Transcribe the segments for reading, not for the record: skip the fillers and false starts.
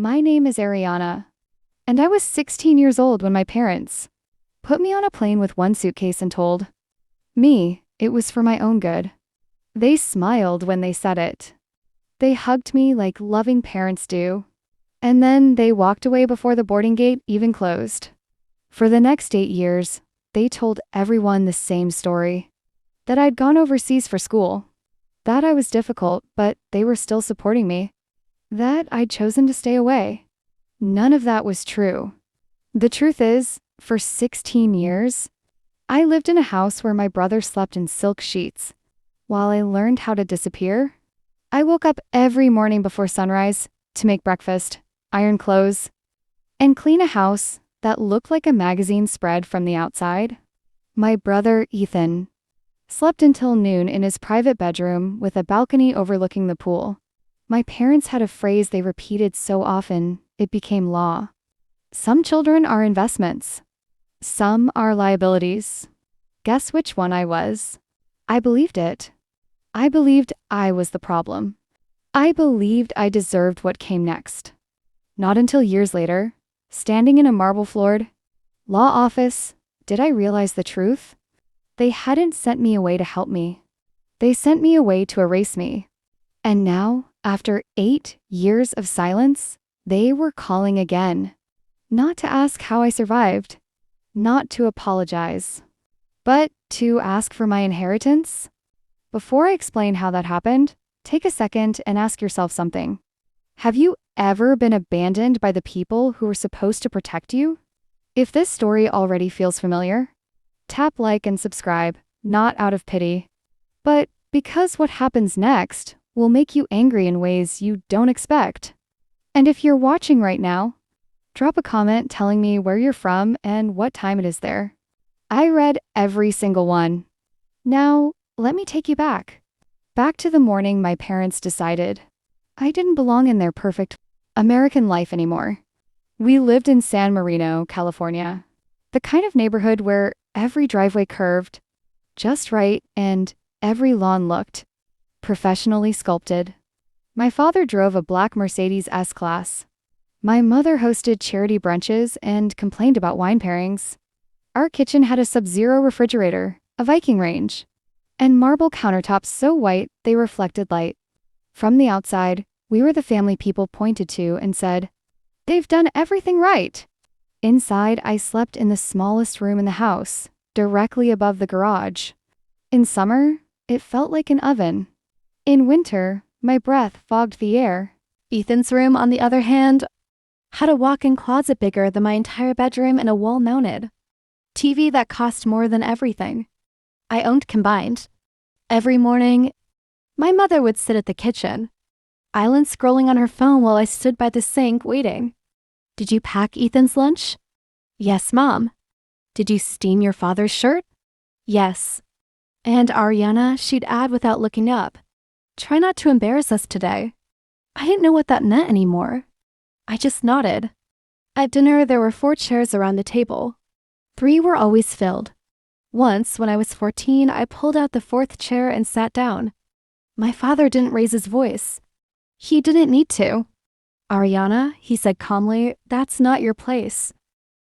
My name is Ariana, and I was 16 years old when my parents put me on a plane with one suitcase and told me it was for my own good. They smiled when they said it. They hugged me like loving parents do. And then they walked away before the boarding gate even closed. For the next 8 years, they told everyone the same story. That I'd gone overseas for school. That I was difficult, but they were still supporting me. That I'd chosen to stay away. None of that was true. The truth is, for 16 years, I lived in a house where my brother slept in silk sheets. While I learned how to disappear, I woke up every morning before sunrise to make breakfast, iron clothes, and clean a house that looked like a magazine spread from the outside. My brother, Ethan, slept until noon in his private bedroom with a balcony overlooking the pool. My parents had a phrase they repeated so often, it became law. Some children are investments. Some are liabilities. Guess which one I was? I believed it. I believed I was the problem. I believed I deserved what came next. Not until years later, standing in a marble-floored law office, did I realize the truth. They hadn't sent me away to help me. They sent me away to erase me. And now, after 8 years of silence, they were calling again. Not to ask how I survived. Not to apologize. But to ask for my inheritance? Before I explain how that happened, take a second and ask yourself something. Have you ever been abandoned by the people who were supposed to protect you? If this story already feels familiar, tap like and subscribe, not out of pity, but because what happens next will make you angry in ways you don't expect. And if you're watching right now, drop a comment telling me where you're from and what time it is there. I read every single one. Now, let me take you back. Back to the morning my parents decided I didn't belong in their perfect American life anymore. We lived in San Marino, California, the kind of neighborhood where every driveway curved just right and every lawn looked professionally sculpted. My father drove a black Mercedes S-Class. My mother hosted charity brunches and complained about wine pairings. Our kitchen had a Sub-Zero refrigerator, a Viking range, and marble countertops so white they reflected light. From the outside, we were the family people pointed to and said, "They've done everything right." Inside, I slept in the smallest room in the house, directly above the garage. In summer, it felt like an oven. In winter, my breath fogged the air. Ethan's room, on the other hand, had a walk-in closet bigger than my entire bedroom and a wall-mounted TV that cost more than everything I owned combined. Every morning, my mother would sit at the kitchen island scrolling on her phone while I stood by the sink waiting. "Did you pack Ethan's lunch?" "Yes, Mom." "Did you steam your father's shirt?" "Yes." And Ariana, she'd add without looking up, "Try not to embarrass us today." I didn't know what that meant anymore. I just nodded. At dinner, there were 4 chairs around the table. 3 were always filled. Once, when I was 14, I pulled out the 4th chair and sat down. My father didn't raise his voice. He didn't need to. "Ariana," he said calmly, "that's not your place."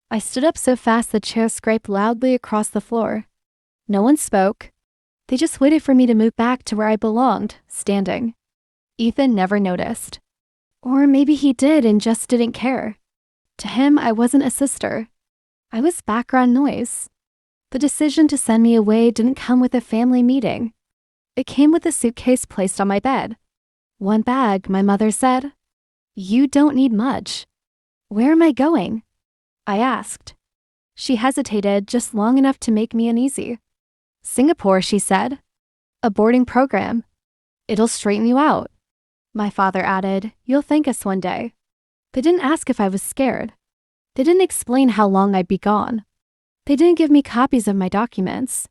I stood up so fast the chair scraped loudly across the floor. No one spoke. They just waited for me to move back to where I belonged, standing. Ethan never noticed. Or maybe he did and just didn't care. To him, I wasn't a sister. I was background noise. The decision to send me away didn't come with a family meeting. It came with a suitcase placed on my bed. "One bag," my mother said. "You don't need much." "Where am I going?" I asked. She hesitated just long enough to make me uneasy. "Singapore," she said. "A boarding program. It'll straighten you out." My father added, "You'll thank us one day." They didn't ask if I was scared. They didn't explain how long I'd be gone. They didn't give me copies of my documents.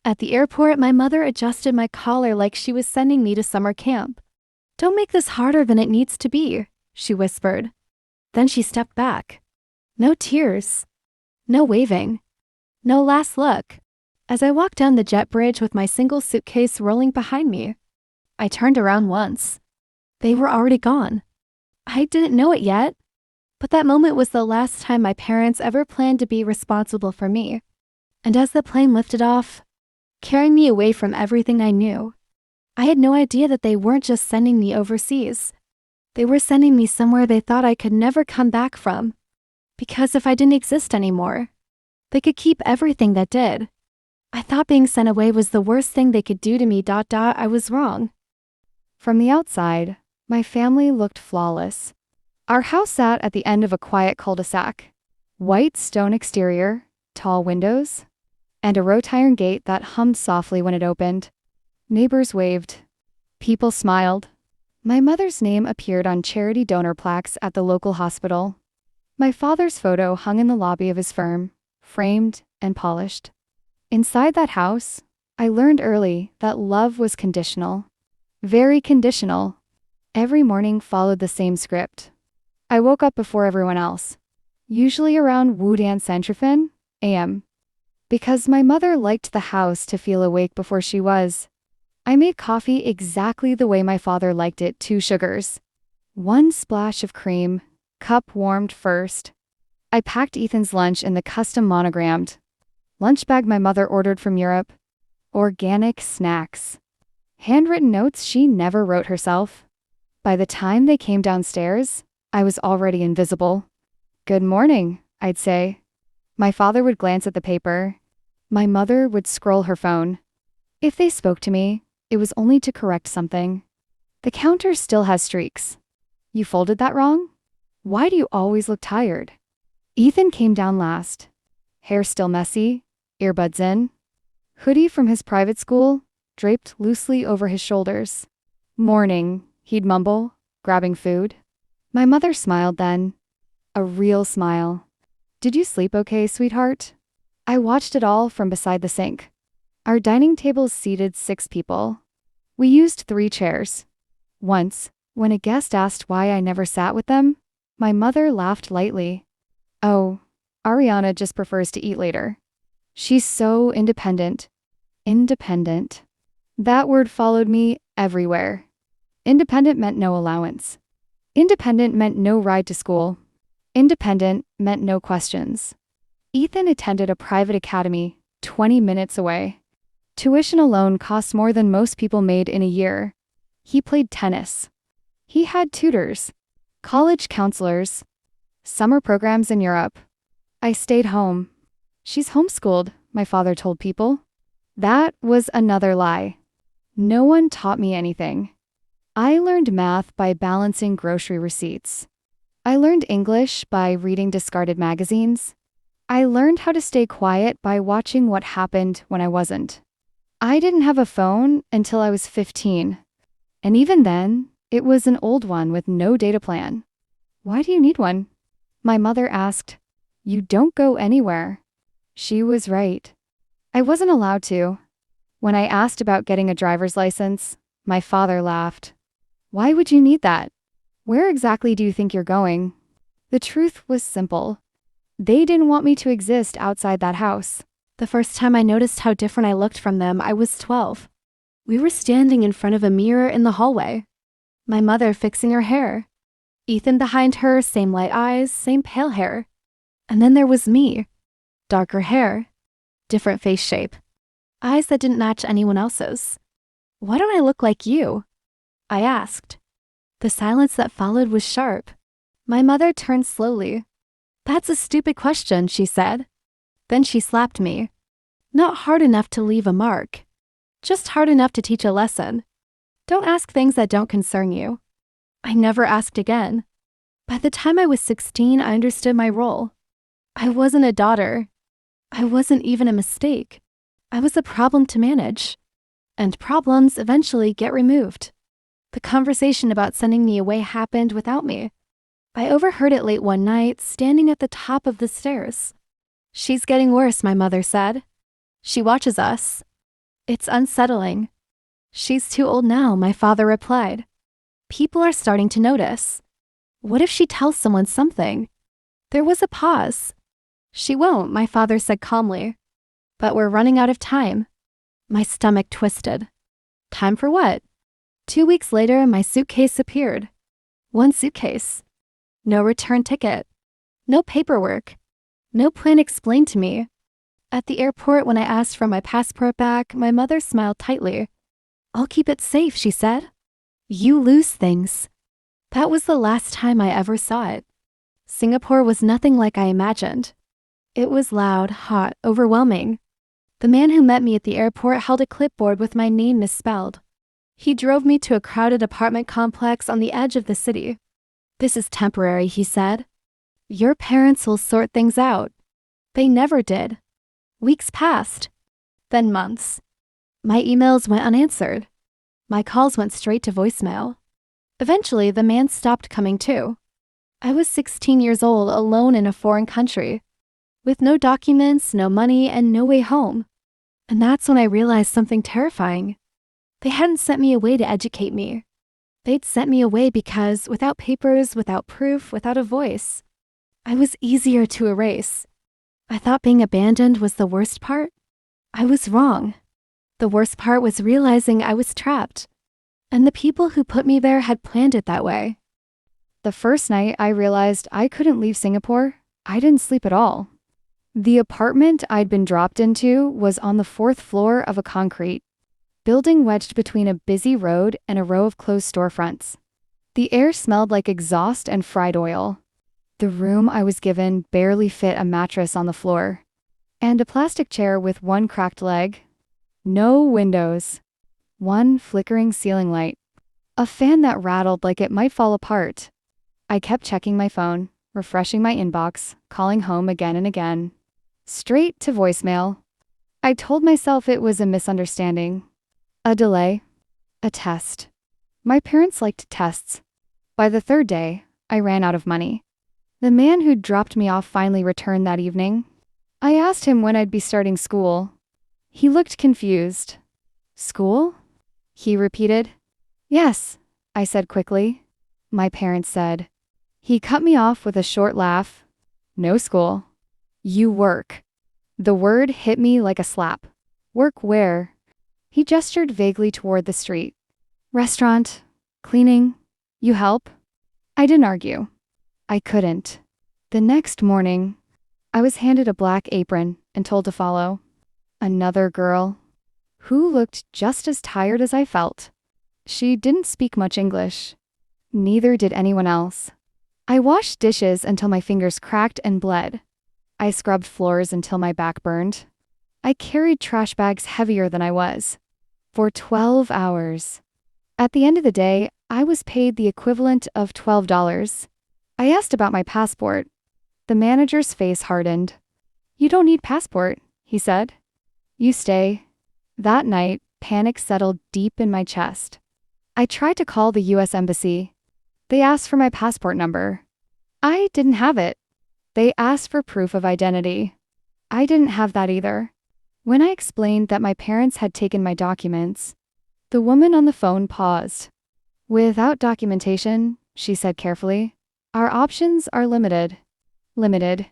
At the airport, my mother adjusted my collar like she was sending me to summer camp. "Don't make this harder than it needs to be," she whispered. Then she stepped back. No tears. No waving. No last look. As I walked down the jet bridge with my single suitcase rolling behind me, I turned around once. They were already gone. I didn't know it yet, but that moment was the last time my parents ever planned to be responsible for me. And as the plane lifted off, carrying me away from everything I knew, I had no idea that they weren't just sending me overseas. They were sending me somewhere they thought I could never come back from. Because if I didn't exist anymore, they could keep everything that did. I thought being sent away was the worst thing they could do to me. I was wrong. From the outside, my family looked flawless. Our house sat at the end of a quiet cul-de-sac. White stone exterior, tall windows, and a wrought iron gate that hummed softly when it opened. Neighbors waved. People smiled. My mother's name appeared on charity donor plaques at the local hospital. My father's photo hung in the lobby of his firm, framed and polished. Inside that house, I learned early that love was conditional. Very conditional. Every morning followed the same script. I woke up before everyone else, usually around Wudan Centrofin a.m. Because my mother liked the house to feel awake before she was. I made coffee exactly the way my father liked it, 2 sugars. 1 splash of cream, cup warmed first. I packed Ethan's lunch in the custom monogrammed lunch bag my mother ordered from Europe. Organic snacks. Handwritten notes she never wrote herself. By the time they came downstairs, I was already invisible. "Good morning," I'd say. My father would glance at the paper. My mother would scroll her phone. If they spoke to me, it was only to correct something. "The counter still has streaks. You folded that wrong? Why do you always look tired?" Ethan came down last. Hair still messy, earbuds in. Hoodie from his private school, draped loosely over his shoulders. "Morning," he'd mumble, grabbing food. My mother smiled then. A real smile. "Did you sleep okay, sweetheart?" I watched it all from beside the sink. Our dining table seated 6 people. We used 3 chairs. Once, when a guest asked why I never sat with them, my mother laughed lightly. "Oh, Ariana just prefers to eat later. She's so independent." Independent. That word followed me everywhere. Independent meant no allowance. Independent meant no ride to school. Independent meant no questions. Ethan attended a private academy, 20 minutes away. Tuition alone cost more than most people made in a year. He played tennis. He had tutors, college counselors, summer programs in Europe. I stayed home. "She's homeschooled," my father told people. That was another lie. No one taught me anything. I learned math by balancing grocery receipts. I learned English by reading discarded magazines. I learned how to stay quiet by watching what happened when I wasn't. I didn't have a phone until I was 15. And even then, it was an old one with no data plan. "Why do you need one?" my mother asked. "You don't go anywhere." She was right. I wasn't allowed to. When I asked about getting a driver's license, my father laughed. "Why would you need that? Where exactly do you think you're going?" The truth was simple. They didn't want me to exist outside that house. The first time I noticed how different I looked from them, I was 12. We were standing in front of a mirror in the hallway. My mother fixing her hair. Ethan behind her, same light eyes, same pale hair. And then there was me. Darker hair. Different face shape. Eyes that didn't match anyone else's. "Why don't I look like you?" I asked. The silence that followed was sharp. My mother turned slowly. "That's a stupid question," she said. Then she slapped me. Not hard enough to leave a mark. Just hard enough to teach a lesson. Don't ask things that don't concern you. I never asked again. By the time I was 16, I understood my role. I wasn't a daughter. I wasn't even a mistake. I was a problem to manage. And problems eventually get removed. The conversation about sending me away happened without me. I overheard it late one night, standing at the top of the stairs. "She's getting worse," my mother said. "She watches us. It's unsettling." "She's too old now," my father replied. "People are starting to notice. What if she tells someone something?" There was a pause. "She won't," my father said calmly. "But we're running out of time." My stomach twisted. Time for what? 2 weeks later, my suitcase appeared. One suitcase. No return ticket. No paperwork. No plan explained to me. At the airport, when I asked for my passport back, my mother smiled tightly. "I'll keep it safe," she said. "You lose things." That was the last time I ever saw it. Singapore was nothing like I imagined. It was loud, hot, overwhelming. The man who met me at the airport held a clipboard with my name misspelled. He drove me to a crowded apartment complex on the edge of the city. "This is temporary," he said. "Your parents will sort things out." They never did. Weeks passed. Then months. My emails went unanswered. My calls went straight to voicemail. Eventually, the man stopped coming too. I was 16 years old, alone in a foreign country, with no documents, no money, and no way home. And that's when I realized something terrifying. They hadn't sent me away to educate me. They'd sent me away because, without papers, without proof, without a voice, I was easier to erase. I thought being abandoned was the worst part. I was wrong. The worst part was realizing I was trapped, and the people who put me there had planned it that way. The first night I realized I couldn't leave Singapore, I didn't sleep at all. The apartment I'd been dropped into was on the 4th floor of a concrete building wedged between a busy road and a row of closed storefronts. The air smelled like exhaust and fried oil. The room I was given barely fit a mattress on the floor, and a plastic chair with one cracked leg. No windows. One flickering ceiling light. A fan that rattled like it might fall apart. I kept checking my phone, refreshing my inbox, calling home again and again. Straight to voicemail. I told myself it was a misunderstanding. A delay. A test. My parents liked tests. By the 3rd day, I ran out of money. The man who dropped me off finally returned that evening. I asked him when I'd be starting school. He looked confused. "School?" he repeated. "Yes," I said quickly. My parents said. He cut me off with a short laugh. "No school. You work." The word hit me like a slap. "Work where?" He gestured vaguely toward the street. "Restaurant. Cleaning. You help?" I didn't argue. I couldn't. The next morning, I was handed a black apron and told to follow. Another girl, who looked just as tired as I felt. She didn't speak much English. Neither did anyone else. I washed dishes until my fingers cracked and bled. I scrubbed floors until my back burned. I carried trash bags heavier than I was. For 12 hours. At the end of the day, I was paid the equivalent of $12. I asked about my passport. The manager's face hardened. "You don't need passport," he said. "You stay." That night, panic settled deep in my chest. I tried to call the U.S. Embassy. They asked for my passport number. I didn't have it. They asked for proof of identity. I didn't have that either. When I explained that my parents had taken my documents, the woman on the phone paused. "Without documentation," she said carefully, "our options are limited." Limited.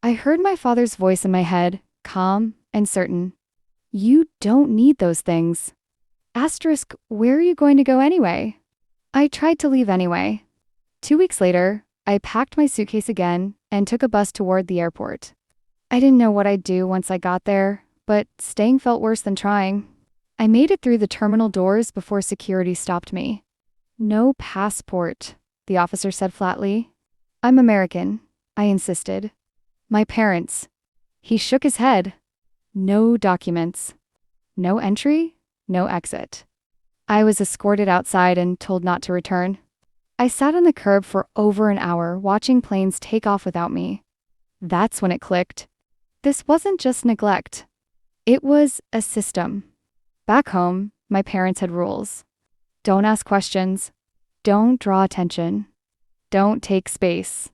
I heard my father's voice in my head, calm and certain. "You don't need those things." Asterisk, where are you going to go anyway? I tried to leave anyway. 2 weeks later, I packed my suitcase again and took a bus toward the airport. I didn't know what I'd do once I got there, but staying felt worse than trying. I made it through the terminal doors before security stopped me. "No passport," the officer said flatly. "I'm American," I insisted. "My parents." He shook his head. "No documents. No entry, no exit." I was escorted outside and told not to return. I sat on the curb for over an hour watching planes take off without me. That's when it clicked. This wasn't just neglect. It was a system. Back home, my parents had rules. Don't ask questions. Don't draw attention. Don't take space.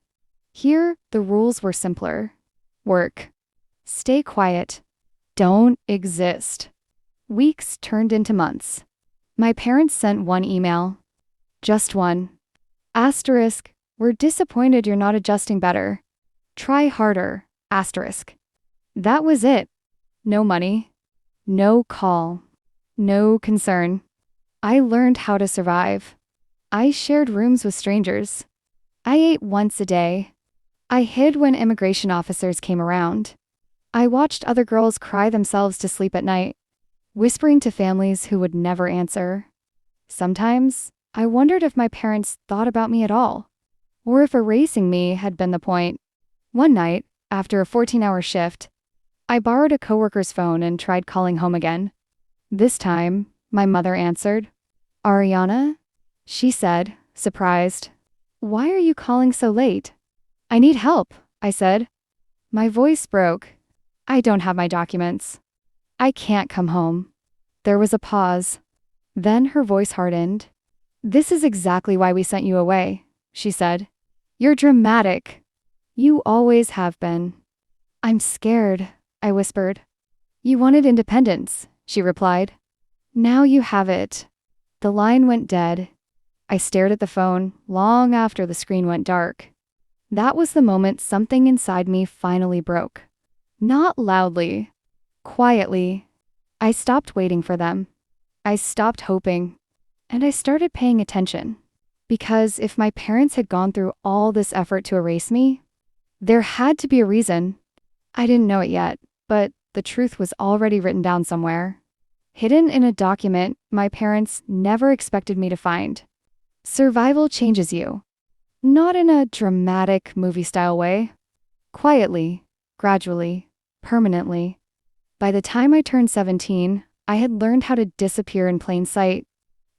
Here, the rules were simpler. Work. Stay quiet. Don't exist. Weeks turned into months. My parents sent one email. Just one. Asterisk, "We're disappointed you're not adjusting better. Try harder." Asterisk. That was it. No money. No call. No concern. I learned how to survive. I shared rooms with strangers. I ate once a day. I hid when immigration officers came around. I watched other girls cry themselves to sleep at night, whispering to families who would never answer. Sometimes, I wondered if my parents thought about me at all, or if erasing me had been the point. One night, after a 14-hour shift, I borrowed a coworker's phone and tried calling home again. This time, my mother answered. "Ariana?" she said, surprised. "Why are you calling so late?" "I need help," I said. My voice broke. "I don't have my documents. I can't come home." There was a pause. Then her voice hardened. "This is exactly why we sent you away," she said. "You're dramatic. You always have been." "I'm scared," I whispered. "You wanted independence," she replied. "Now you have it." The line went dead. I stared at the phone long after the screen went dark. That was the moment something inside me finally broke. Not loudly, quietly. I stopped waiting for them. I stopped hoping. And I started paying attention. Because if my parents had gone through all this effort to erase me, there had to be a reason. I didn't know it yet, but the truth was already written down somewhere. Hidden in a document my parents never expected me to find. Survival changes you. Not in a dramatic movie-style way. Quietly, gradually, permanently. By the time I turned 17, I had learned how to disappear in plain sight.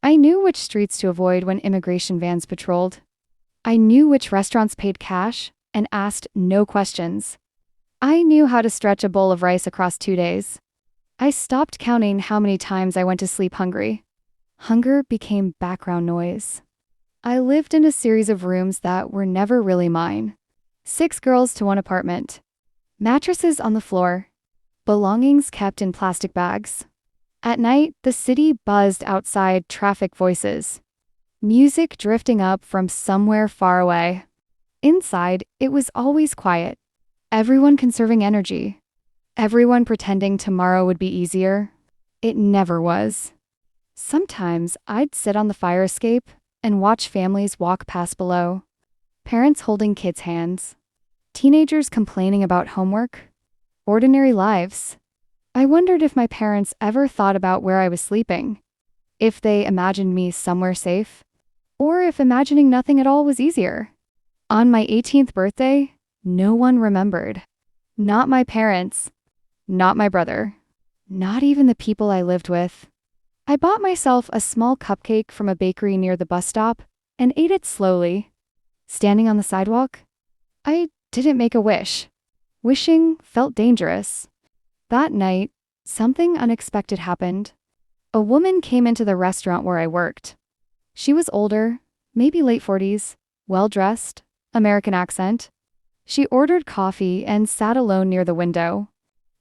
I knew which streets to avoid when immigration vans patrolled. I knew which restaurants paid cash and asked no questions. I knew how to stretch a bowl of rice across 2 days. I stopped counting how many times I went to sleep hungry. Hunger became background noise. I lived in a series of rooms that were never really mine. 6 girls to 1 apartment. Mattresses on the floor. Belongings kept in plastic bags. At night, the city buzzed outside traffic voices. Music drifting up from somewhere far away. Inside, it was always quiet. Everyone conserving energy. Everyone pretending tomorrow would be easier. It never was. Sometimes I'd sit on the fire escape and watch families walk past below. Parents holding kids' hands. Teenagers complaining about homework. Ordinary lives. I wondered if my parents ever thought about where I was sleeping. If they imagined me somewhere safe. Or if imagining nothing at all was easier. On my 18th birthday, no one remembered. Not my parents. Not my brother. Not even the people I lived with. I bought myself a small cupcake from a bakery near the bus stop and ate it slowly. Standing on the sidewalk, I didn't make a wish. Wishing felt dangerous. That night, something unexpected happened. A woman came into the restaurant where I worked. She was older, maybe late 40s, well-dressed, American accent. She ordered coffee and sat alone near the window.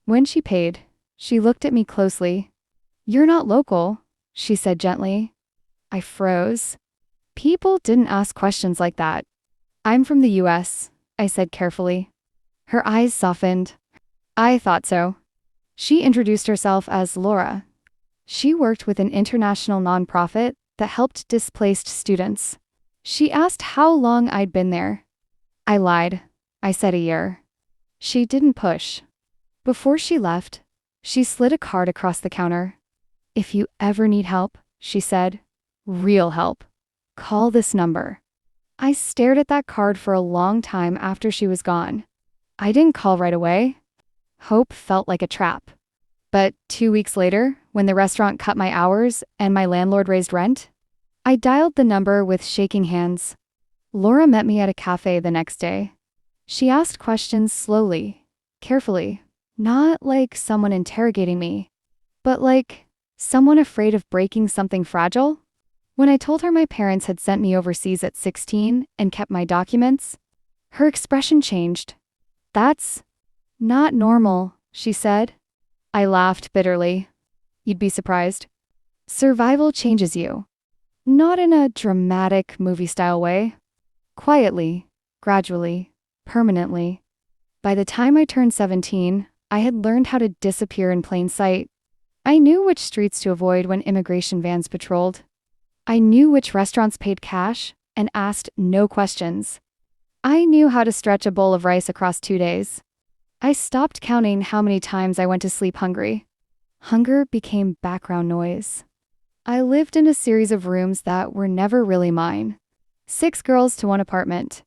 When she paid, she looked at me closely. "You're not local," she said gently. I froze. People didn't ask questions like that. "I'm from the US," I said carefully. Her eyes softened. "I thought so." She introduced herself as Laura. She worked with an international nonprofit that helped displaced students. She asked how long I'd been there. I lied. I said a year. She didn't push. Before she left, she slid a card across the counter. "If you ever need help," she said, "real help, call this number." I stared at that card for a long time after she was gone. I didn't call right away. Hope felt like a trap. But 2 weeks later, when the restaurant cut my hours and my landlord raised rent, I dialed the number with shaking hands. Laura met me at a cafe the next day. She asked questions slowly, carefully, not like someone interrogating me, but like someone afraid of breaking something fragile. When I told her my parents had sent me overseas at 16 and kept my documents, her expression changed. "That's not normal," she said. I laughed bitterly. "You'd be surprised. Survival changes you. Not in a dramatic movie-style way. Quietly, gradually, permanently. By the time I turned 17, I had learned how to disappear in plain sight. I knew which streets to avoid when immigration vans patrolled. I knew which restaurants paid cash and asked no questions. I knew how to stretch a bowl of rice across 2 days. I stopped counting how many times I went to sleep hungry. Hunger became background noise. I lived in a series of rooms that were never really mine. 6 girls to one apartment.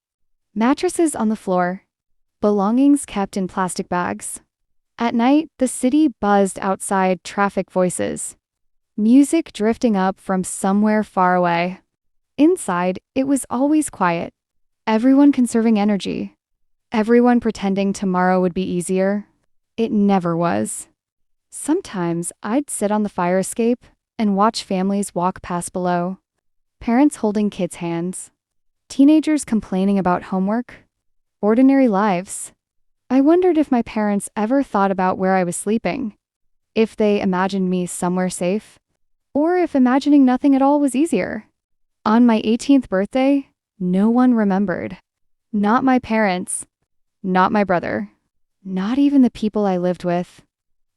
Mattresses on the floor. Belongings kept in plastic bags. At night, the city buzzed outside traffic voices. Music drifting up from somewhere far away. Inside, it was always quiet. Everyone conserving energy. Everyone pretending tomorrow would be easier. It never was. Sometimes I'd sit on the fire escape and watch families walk past below. Parents holding kids' hands. Teenagers complaining about homework. Ordinary lives. I wondered if my parents ever thought about where I was sleeping. If they imagined me somewhere safe. Or if imagining nothing at all was easier. On my 18th birthday, no one remembered. Not my parents. Not my brother. Not even the people I lived with.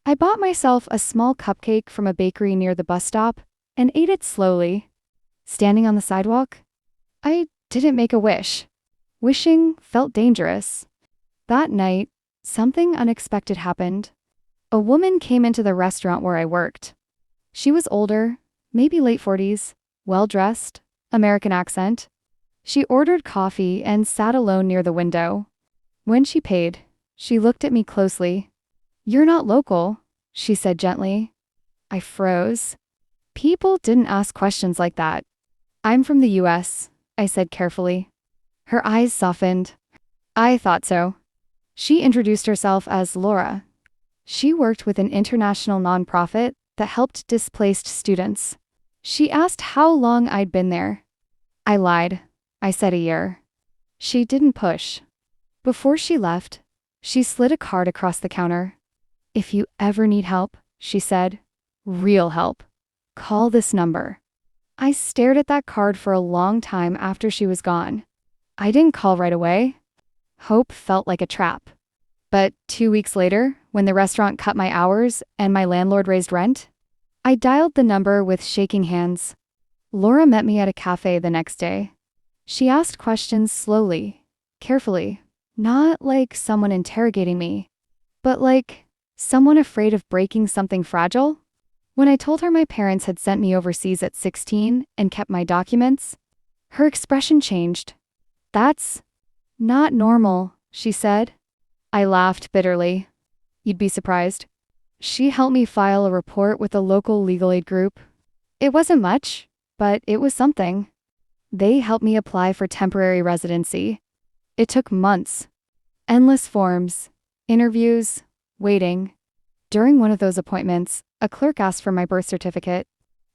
I bought myself a small cupcake from a bakery near the bus stop and ate it slowly. Standing on the sidewalk, I didn't make a wish. Wishing felt dangerous. That night, something unexpected happened. A woman came into the restaurant where I worked. She was older, maybe late 40s, well-dressed, American accent. She ordered coffee and sat alone near the window. When she paid, she looked at me closely. "You're not local," she said gently. I froze. People didn't ask questions like that. "I'm from the US," I said carefully. Her eyes softened. "I thought so." She introduced herself as Laura. She worked with an international nonprofit that helped displaced students. She asked how long I'd been there. I lied. I said a year. She didn't push. Before she left, she slid a card across the counter. "If you ever need help," she said, "real help, call this number." I stared at that card for a long time after she was gone. I didn't call right away. Hope felt like a trap. But 2 weeks later, when the restaurant cut my hours and my landlord raised rent, I dialed the number with shaking hands. Laura met me at a cafe the next day. She asked questions slowly, carefully, not like someone interrogating me, but like someone afraid of breaking something fragile. When I told her my parents had sent me overseas at 16 and kept my documents, her expression changed. "That's not normal," she said. I laughed bitterly. "You'd be surprised." She helped me file a report with a local legal aid group. It wasn't much, but it was something. They helped me apply for temporary residency. It took months. Endless forms, interviews, waiting. During one of those appointments, a clerk asked for my birth certificate.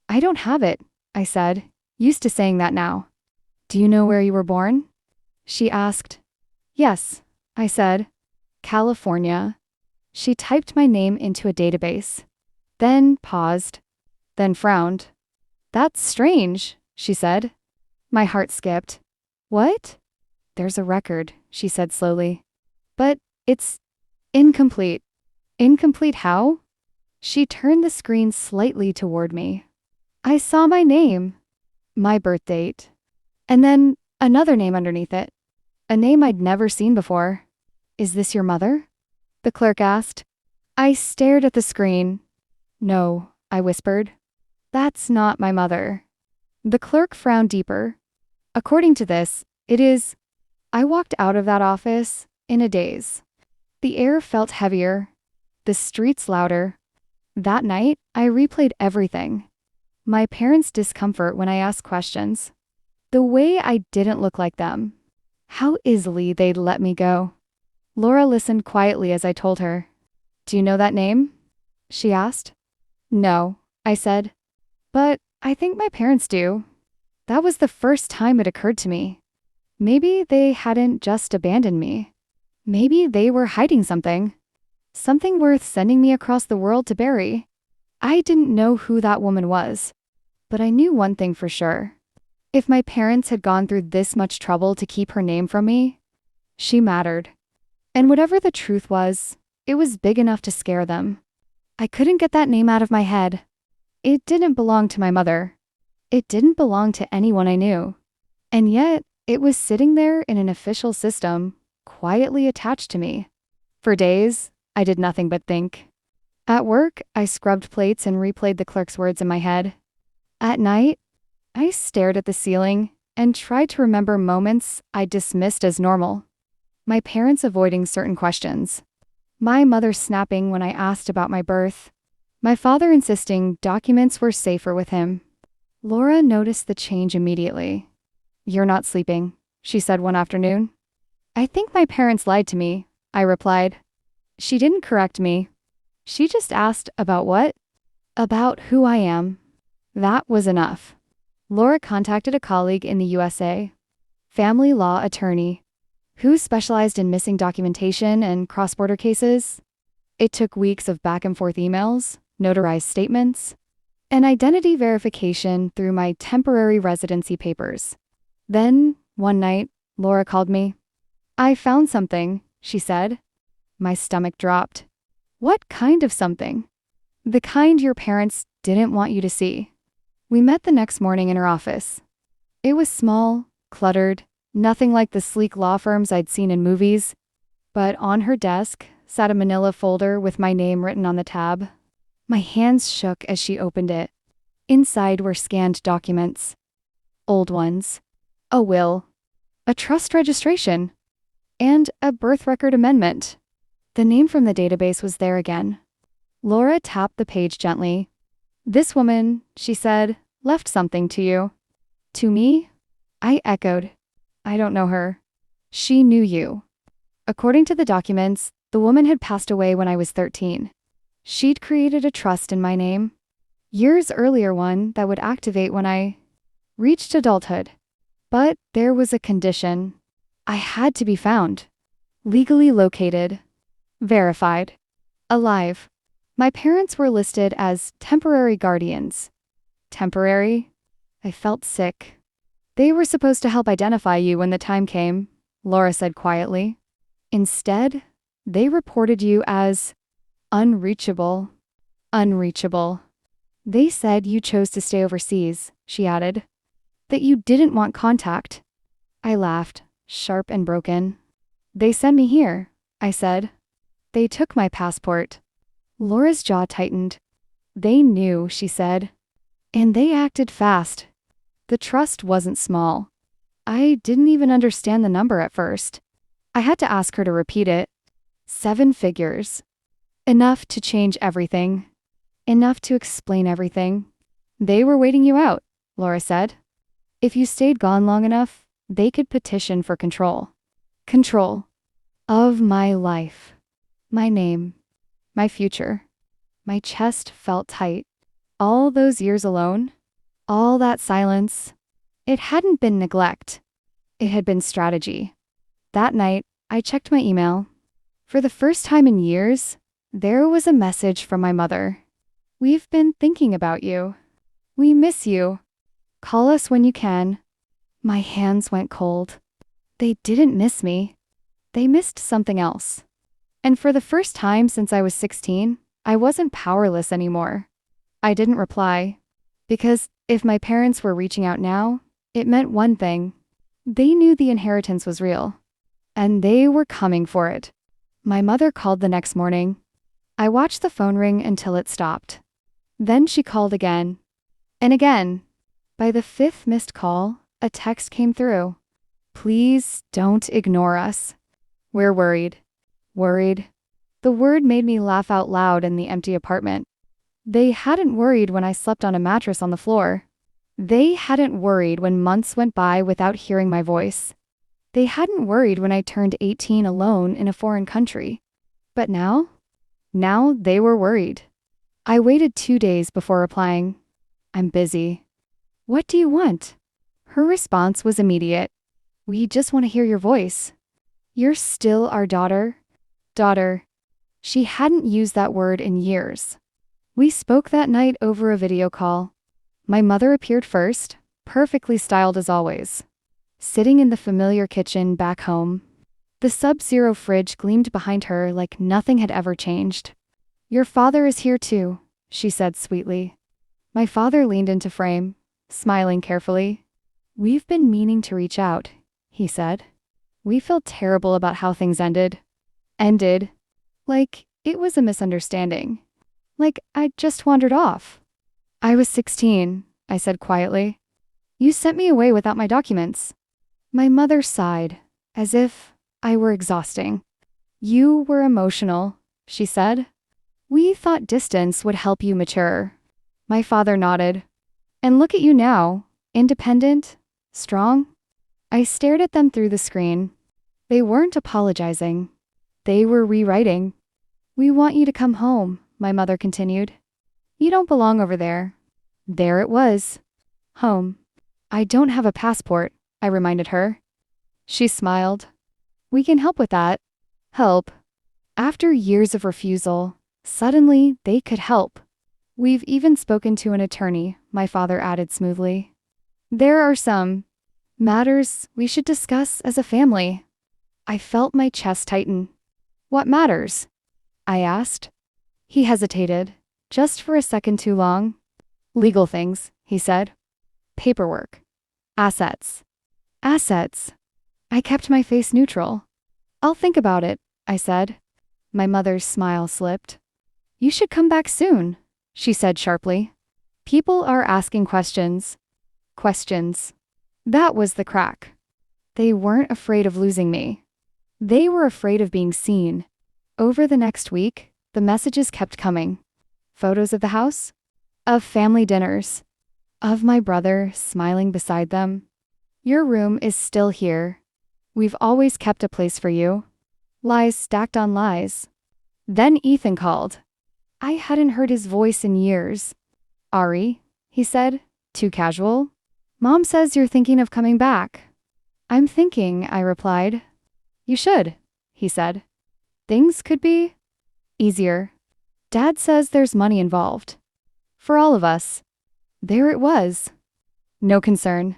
"I don't have it," I said, used to saying that now. "Do you know where you were born?" She asked. "Yes," I said. "California." She typed my name into a database, then paused, then frowned. "That's strange," she said. My heart skipped. "What?" "There's a record," she said slowly. "But it's incomplete." "Incomplete how?" She turned the screen slightly toward me. I saw my name, my birth date, and then another name underneath it. A name I'd never seen before. "Is this your mother?" the clerk asked. I stared at the screen. "No," I whispered. "That's not my mother." The clerk frowned deeper. "According to this, it is." I walked out of that office in a daze. The air felt heavier, the streets louder. That night, I replayed everything. My parents' discomfort when I asked questions. The way I didn't look like them. How easily they'd let me go. Laura listened quietly as I told her. "Do you know that name?" she asked. "No," I said. "But I think my parents do." That was the first time it occurred to me. Maybe they hadn't just abandoned me. Maybe they were hiding something. Something worth sending me across the world to bury. I didn't know who that woman was. But I knew one thing for sure. If my parents had gone through this much trouble to keep her name from me, she mattered. And whatever the truth was, it was big enough to scare them. I couldn't get that name out of my head. It didn't belong to my mother. It didn't belong to anyone I knew. And yet, it was sitting there in an official system, quietly attached to me. For days, I did nothing but think. At work, I scrubbed plates and replayed the clerk's words in my head. At night, I stared at the ceiling and tried to remember moments I dismissed as normal. My parents avoiding certain questions. My mother snapping when I asked about my birth. My father insisting documents were safer with him. Laura noticed the change immediately. "You're not sleeping," she said one afternoon. "I think my parents lied to me," I replied. She didn't correct me. She just asked about what? About who I am. That was enough. Laura contacted a colleague in the USA, family law attorney, who specialized in missing documentation and cross-border cases. It took weeks of back-and-forth emails, notarized statements, and identity verification through my temporary residency papers. Then, one night, Laura called me. "I found something," she said. My stomach dropped. "What kind of something?" "The kind your parents didn't want you to see." We met the next morning in her office. It was small, cluttered, nothing like the sleek law firms I'd seen in movies. But on her desk sat a manila folder with my name written on the tab. My hands shook as she opened it. Inside were scanned documents. Old ones. A will. A trust registration. And a birth record amendment. The name from the database was there again. Laura tapped the page gently. "This woman," she said, "left something to you." "To me?" I echoed. "I don't know her." "She knew you." According to the documents, the woman had passed away when I was 13. She'd created a trust in my name. Years earlier one that would activate when I reached adulthood. But there was a condition. I had to be found. Legally located. Verified. Alive. My parents were listed as temporary guardians. Temporary? I felt sick. "They were supposed to help identify you when the time came," Laura said quietly. "Instead, they reported you as unreachable." Unreachable. "They said you chose to stay overseas," she added. "That you didn't want contact." I laughed, sharp and broken. "They sent me here," I said. "They took my passport." Laura's jaw tightened. "They knew," she said. "And they acted fast." The trust wasn't small. I didn't even understand the number at first. I had to ask her to repeat it. 7 figures. Enough to change everything. Enough to explain everything. "They were waiting you out," Laura said. "If you stayed gone long enough, they could petition for control." Control. Of my life. My name. My future. My chest felt tight. All those years alone. All that silence. It hadn't been neglect. It had been strategy. That night, I checked my email. For the first time in years, there was a message from my mother. "We've been thinking about you. We miss you. Call us when you can." My hands went cold. They didn't miss me. They missed something else. And for the first time since I was 16, I wasn't powerless anymore. I didn't reply. Because if my parents were reaching out now, it meant one thing. They knew the inheritance was real. And they were coming for it. My mother called the next morning. I watched the phone ring until it stopped. Then she called again. And again. By the 5th missed call, a text came through. "Please don't ignore us. We're worried." Worried. The word made me laugh out loud in the empty apartment. They hadn't worried when I slept on a mattress on the floor. They hadn't worried when months went by without hearing my voice. They hadn't worried when I turned 18 alone in a foreign country. But now? Now they were worried. I waited 2 days before replying. "I'm busy." "What do you want?" Her response was immediate. "We just want to hear your voice. You're still our daughter." Daughter. She hadn't used that word in years. We spoke that night over a video call. My mother appeared first, perfectly styled as always. Sitting in the familiar kitchen back home. The sub-zero fridge gleamed behind her like nothing had ever changed. "Your father is here too," she said sweetly. My father leaned into frame, smiling carefully. We've been meaning to reach out, he said. We feel terrible about how things ended. Ended. Like it was a misunderstanding. Like I'd just wandered off. I was 16, I said quietly. You sent me away without my documents. My mother sighed, as if I were exhausting. You were emotional, she said. We thought distance would help you mature. My father nodded. And look at you now, independent, strong. I stared at them through the screen. They weren't apologizing. They were rewriting. We want you to come home, my mother continued. You don't belong over there. There it was. Home. I don't have a passport, I reminded her. She smiled. We can help with that. Help. After years of refusal, suddenly they could help. We've even spoken to an attorney, my father added smoothly. There are some matters we should discuss as a family. I felt my chest tighten. What matters? I asked. He hesitated, just for a second too long. Legal things, he said. Paperwork. Assets. Assets. I kept my face neutral. I'll think about it, I said. My mother's smile slipped. You should come back soon, she said sharply. People are asking questions. Questions. That was the crack. They weren't afraid of losing me. They were afraid of being seen. Over the next week, the messages kept coming. Photos of the house, of family dinners, of my brother smiling beside them. Your room is still here. We've always kept a place for you. Lies stacked on lies. Then Ethan called. I hadn't heard his voice in years. Ari, he said, too casual. Mom says you're thinking of coming back. I'm thinking, I replied. You should, he said. Things could be easier. Dad says there's money involved. For all of us. There it was. No concern.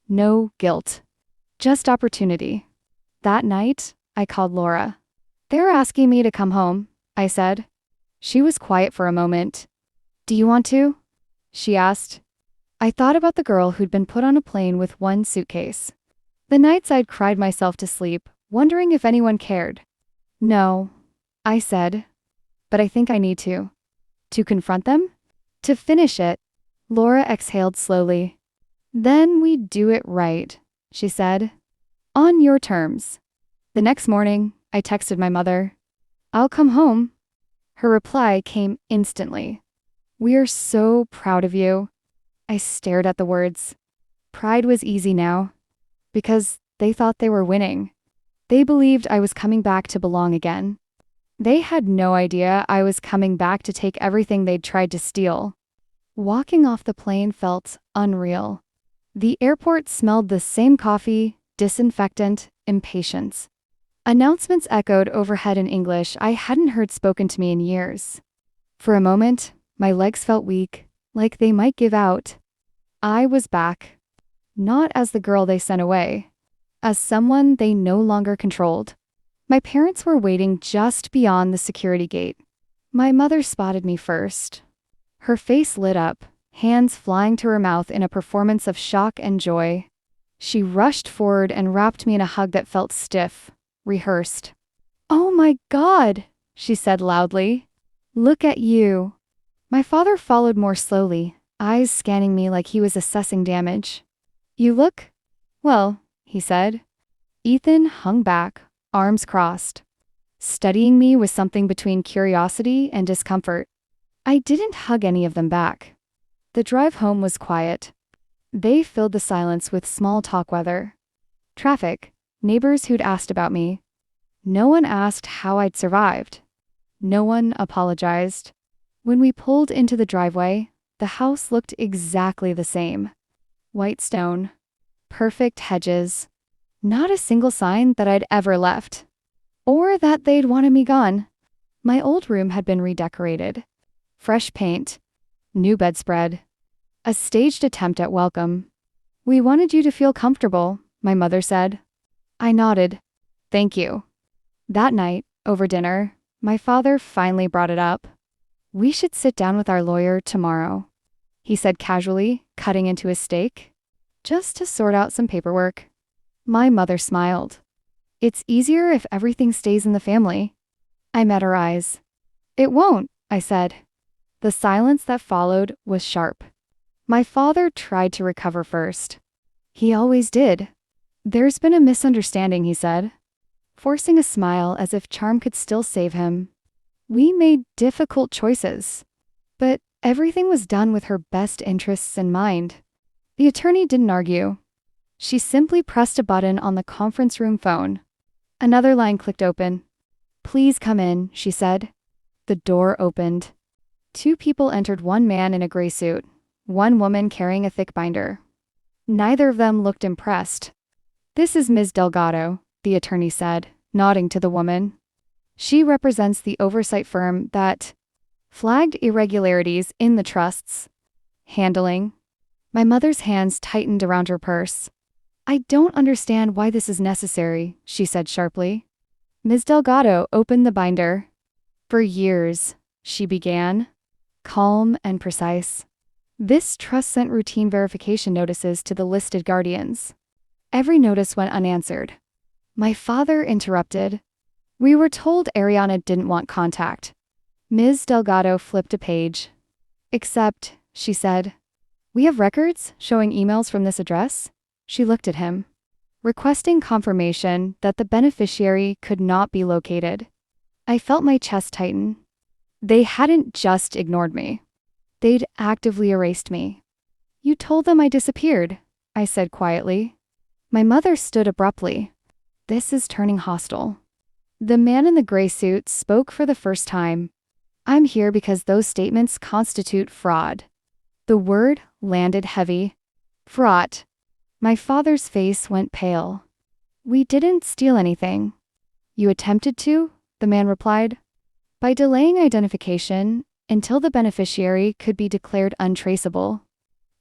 No guilt. Just opportunity. That night, I called Laura. They're asking me to come home, I said. She was quiet for a moment. Do you want to? She asked. I thought about the girl who'd been put on a plane with one suitcase. The nights I'd cried myself to sleep, wondering if anyone cared. No, I said. But I think I need to. To confront them? To finish it. Laura exhaled slowly. Then we'd do it right, she said. On your terms. The next morning, I texted my mother. I'll come home. Her reply came instantly. We are so proud of you. I stared at the words. Pride was easy now. Because they thought they were winning. They believed I was coming back to belong again. They had no idea I was coming back to take everything they'd tried to steal. Walking off the plane felt unreal. The airport smelled the same coffee, disinfectant, impatience. Announcements echoed overhead in English I hadn't heard spoken to me in years. For a moment, my legs felt weak, like they might give out. I was back. Not as the girl they sent away. As someone they no longer controlled. My parents were waiting just beyond the security gate. My mother spotted me first. Her face lit up, hands flying to her mouth in a performance of shock and joy. She rushed forward and wrapped me in a hug that felt stiff, rehearsed. Oh my God, she said loudly. Look at you. My father followed more slowly, eyes scanning me like he was assessing damage. You look? Well, he said. Ethan hung back, arms crossed. Studying me was something between curiosity and discomfort. I didn't hug any of them back. The drive home was quiet. They filled the silence with small talk weather. Traffic, neighbors who'd asked about me. No one asked how I'd survived. No one apologized. When we pulled into the driveway, the house looked exactly the same. White stone. Perfect hedges. Not a single sign that I'd ever left. Or that they'd wanted me gone. My old room had been redecorated. Fresh paint. New bedspread. A staged attempt at welcome. We wanted you to feel comfortable, my mother said. I nodded. Thank you. That night, over dinner, my father finally brought it up. We should sit down with our lawyer tomorrow. he said casually, cutting into his steak. Just to sort out some paperwork. My mother smiled. It's easier if everything stays in the family. I met her eyes. It won't, I said. The silence that followed was sharp. My father tried to recover first. He always did. There's been a misunderstanding, he said, forcing a smile as if charm could still save him. We made difficult choices, but everything was done with her best interests in mind. The attorney didn't argue. She simply pressed a button on the conference room phone. Another line clicked open. Please come in, she said. The door opened. Two people entered, one man in a gray suit, one woman carrying a thick binder. Neither of them looked impressed. This is Ms. Delgado, the attorney said, nodding to the woman. She represents the oversight firm that flagged irregularities in the trust's handling. My mother's hands tightened around her purse. I don't understand why this is necessary, she said sharply. Ms. Delgado opened the binder. For years, she began, calm and precise. This trust sent routine verification notices to the listed guardians. Every notice went unanswered. My father interrupted. We were told Ariana didn't want contact. Ms. Delgado flipped a page. Except, she said, we have records showing emails from this address. She looked at him, requesting confirmation that the beneficiary could not be located. I felt my chest tighten. They hadn't just ignored me. They'd actively erased me. You told them I disappeared, I said quietly. My mother stood abruptly. This is turning hostile. The man in the gray suit spoke for the first time. I'm here because those statements constitute fraud. The word landed heavy. Fraught. My father's face went pale. We didn't steal anything. You attempted to, the man replied. By delaying identification until the beneficiary could be declared untraceable.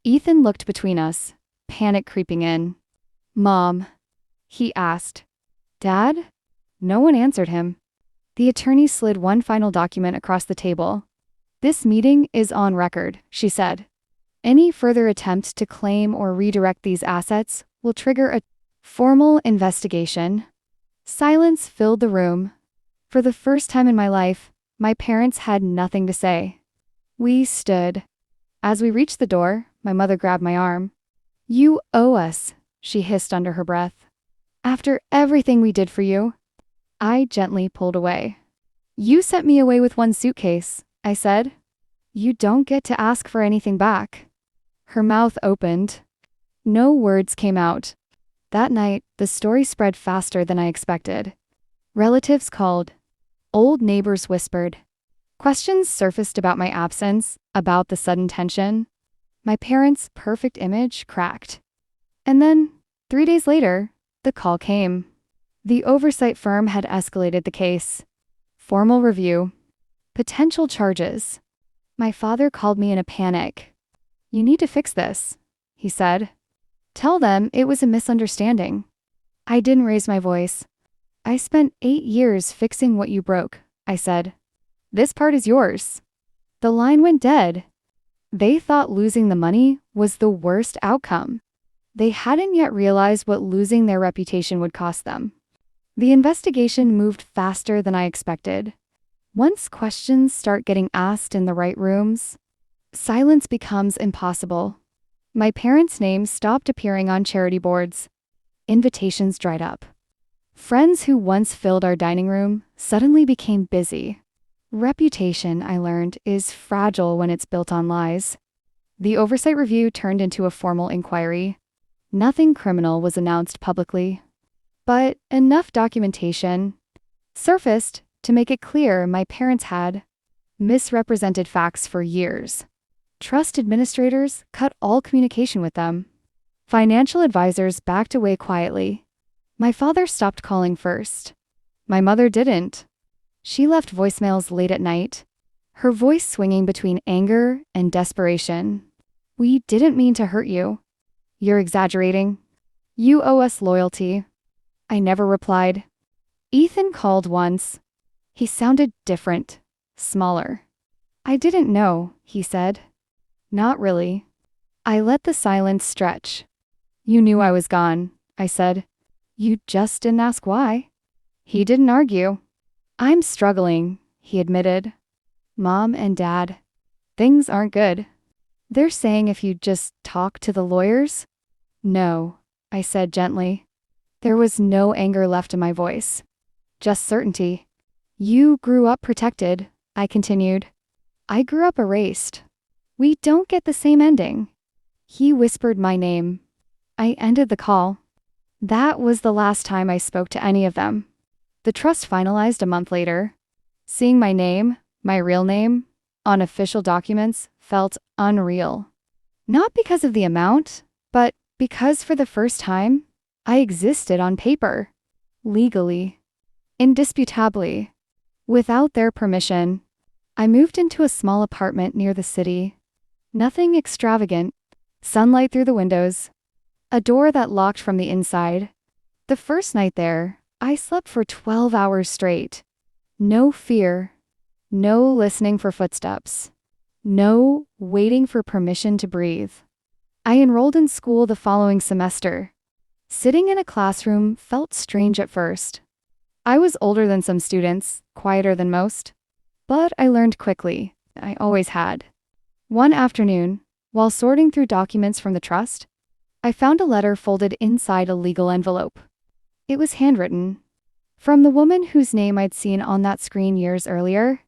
Ethan looked between us, panic creeping in. Mom, he asked. Dad? No one answered him. The attorney slid one final document across the table. This meeting is on record, she said. Any further attempt to claim or redirect these assets will trigger a formal investigation. Silence filled the room. For the first time in my life, my parents had nothing to say. We stood. As we reached the door, my mother grabbed my arm. You owe us, she hissed under her breath. After everything we did for you. I gently pulled away. You sent me away with one suitcase, I said. You don't get to ask for anything back. Her mouth opened. No words came out. That night, the story spread faster than I expected. Relatives called. Old neighbors whispered. Questions surfaced about my absence, about the sudden tension. My parents' perfect image cracked. And then, 3 days later, the call came. The oversight firm had escalated the case. Formal review. Potential charges. My father called me in a panic. You need to fix this, he said. Tell them it was a misunderstanding. I didn't raise my voice. I spent 8 years fixing what you broke, I said. This part is yours. The line went dead. They thought losing the money was the worst outcome. They hadn't yet realized what losing their reputation would cost them. The investigation moved faster than I expected. Once questions start getting asked in the right rooms, silence becomes impossible. My parents' names stopped appearing on charity boards. Invitations dried up. Friends who once filled our dining room suddenly became busy. Reputation, I learned, is fragile when it's built on lies. The oversight review turned into a formal inquiry. Nothing criminal was announced publicly, but enough documentation surfaced to make it clear my parents had misrepresented facts for years. Trust administrators cut all communication with them. Financial advisors backed away quietly. My father stopped calling first. My mother didn't. She left voicemails late at night, her voice swinging between anger and desperation. We didn't mean to hurt you. You're exaggerating. You owe us loyalty. I never replied. Ethan called once. He sounded different, smaller. I didn't know, he said. Not really. I let the silence stretch. You knew I was gone, I said. You just didn't ask why. He didn't argue. I'm struggling, he admitted. Mom and Dad, things aren't good. They're saying if you just talk to the lawyers? No, I said gently. There was no anger left in my voice. Just certainty. You grew up protected, I continued. I grew up erased. We don't get the same ending. He whispered my name. I ended the call. That was the last time I spoke to any of them. The trust finalized a month later. Seeing my name, my real name, on official documents felt unreal. Not because of the amount, but because for the first time, I existed on paper. Legally. Indisputably. Without their permission. I moved into a small apartment near the city. Nothing extravagant. Sunlight through the windows. A door that locked from the inside. The first night there, I slept for 12 hours straight. No fear. No listening for footsteps. No waiting for permission to breathe. I enrolled in school the following semester. Sitting in a classroom felt strange at first. I was older than some students, quieter than most. But I learned quickly. I always had. One afternoon, while sorting through documents from the trust, I found a letter folded inside a legal envelope. It was handwritten. From the woman whose name I'd seen on that screen years earlier.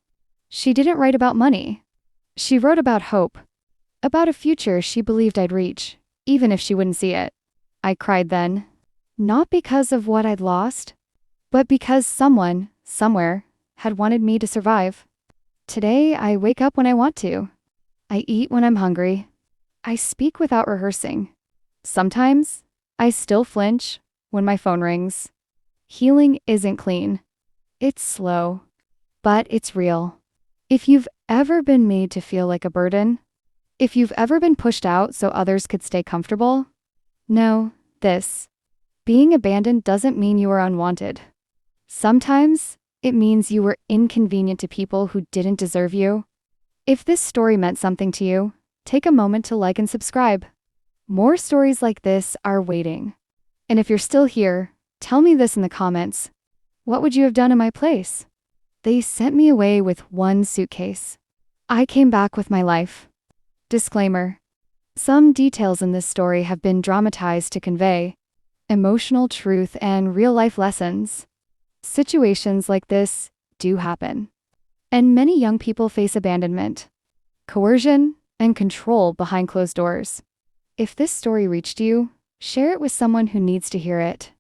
She didn't write about money. She wrote about hope. About a future she believed I'd reach, even if she wouldn't see it. I cried then. Not because of what I'd lost, but because someone, somewhere, had wanted me to survive. Today, I wake up when I want to. I eat when I'm hungry. I speak without rehearsing. Sometimes, I still flinch when my phone rings. Healing isn't clean. It's slow, but it's real. If you've ever been made to feel like a burden, if you've ever been pushed out so others could stay comfortable, know this. Being abandoned doesn't mean you are unwanted. Sometimes, it means you were inconvenient to people who didn't deserve you. If this story meant something to you, take a moment to like and subscribe. More stories like this are waiting. And if you're still here, tell me this in the comments. What would you have done in my place? They sent me away with one suitcase. I came back with my life. Disclaimer. Some details in this story have been dramatized to convey emotional truth and real-life lessons. Situations like this do happen. And many young people face abandonment, coercion, and control behind closed doors. If this story reached you, share it with someone who needs to hear it.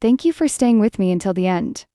Thank you for staying with me until the end.